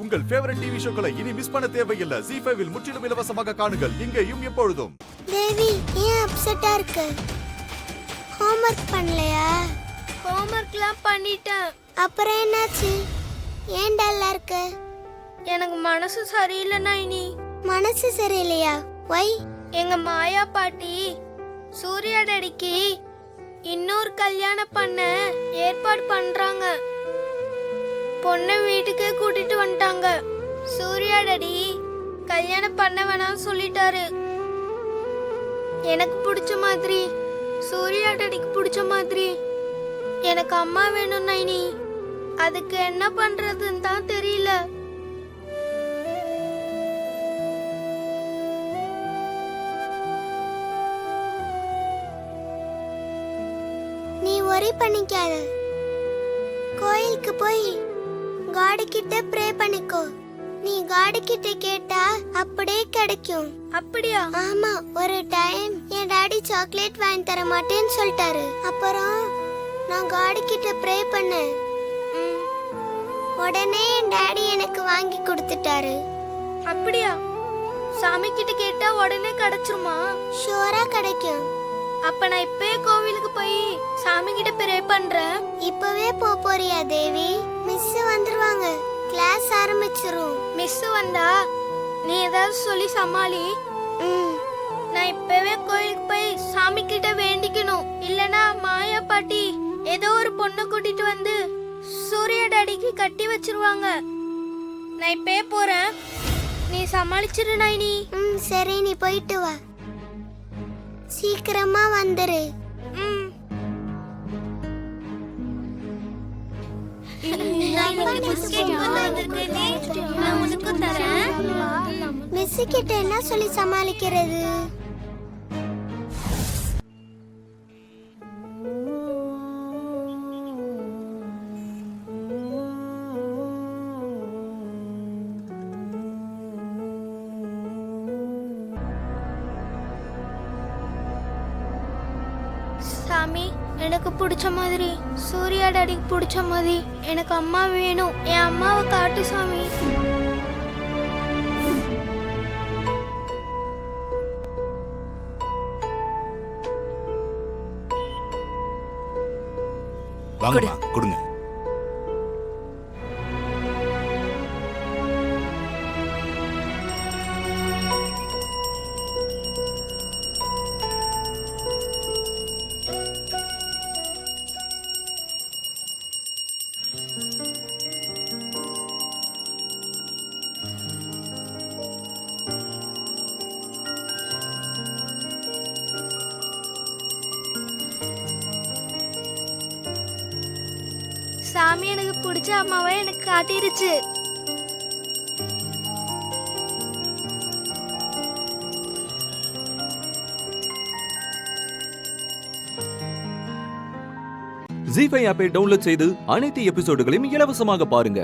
உங்கள் favourite TV ஷோக்களை இனி miss பண்ண தேவையில்லை. ZEE5 இல் முற்றிலும் இலவசமாக காணுங்கள். இங்கேயும் எப்பொழுதும். தேவி ஏன் அப்செட்டா இருக்க? ஹோம்வொர்க் பண்ணலையா? ஹோம்வொர்க்லாம் பண்ணிட்டேன். அப்புறம் என்னாச்சு? ஏன் டல்லா இருக்க? எனக்கு மனசு சரியில்லை நைனி. மனசு சரியில்லையா? ஒய்? எங்க மாயா பாட்டி சூர்யா டாடிக்கு இன்னொரு கல்யாணம் பண்ண ஏற்பாடு பண்றாங்க. பொண்ணை வீட்டுக்கே கூட்டிட்டு வந்துட்டாங்க. சூர்யா டாடி கல்யாணம் பண்ண வேணாம்னு சொல்லிட்டாரு. எனக்கு பிடிச்ச மாதிரி சூர்யா டாடிக்கு பிடிச்ச மாதிரி எனக்கு அம்மா வேணும் நைனி. அதுக்கு என்ன பண்றதுன்னு தான் தெரியல. நீ worry பண்ணிக்காத. கோயிலுக்கு போய் காட் கிட்ட ப்ரே பண்ணிக்கோ. நீ காட் கிட்ட கேட்டா அப்படியே கிடைக்கும். அப்படியா? ஆமா, ஒரு டைம் என் டாடி சாக்லேட் வாங்கி தர மாட்டேன்னு சொல்லிட்டாரு. அப்புறம் நான் காட் கிட்ட ப்ரே பண்ணேன். உடனே என் டாடி எனக்கு வாங்கி கொடுத்துட்டாரு. அப்படியா? சாமி கிட்ட கேட்டா உடனே கிடைச்சிருமா? ஷூரா கிடைக்கும். அப்ப நான் இப்பவே கோவிலுக்கு போய் சாமி கிட்ட ப்ரே பண்றேன். இப்பவே போறியா தேவி? மிஸ் வந்துருவாங்க. கிளாஸ் ஆரம்பிச்சிரும். மிஸ் வந்தா நீ ஏதாவது சொல்லி சமாளி. நான் இப்பவே கோயிலுக்கு போய் சாமி கிட்ட வேண்டிக்கணும். இல்லனா மாயா பாட்டி ஏதோ ஒரு பொண்ணை கூட்டிட்டு வந்து சூர்யா டாடிக்கு கட்டி வச்சிருவாங்க. நான் இப்பவே போறேன். நீ சமாளிச்சிரு நைனி. சரி, நீ போயிட்டு வா. சீக்கிரமா வந்துரு. மிஸ் கிட்ட என்ன சொல்லி சமாளிக்கிறது? சாமி, எனக்கு பிடிச்ச மாதிரி சூர்யா டாடிக்கு பிடிச்ச மாதிரி எனக்கு அம்மா வேணும். என் அம்மாவை காட்டு சாமி. வாங்கம்மா, கொடுங்க. சாமி எனக்கு பிடிச்ச அம்மாவை எனக்கு காட்டிருச்சு. ZEE5 ஆப்பை டவுன்லோட் செய்து அனைத்து எபிசோடுகளையும் இலவசமாக பாருங்க.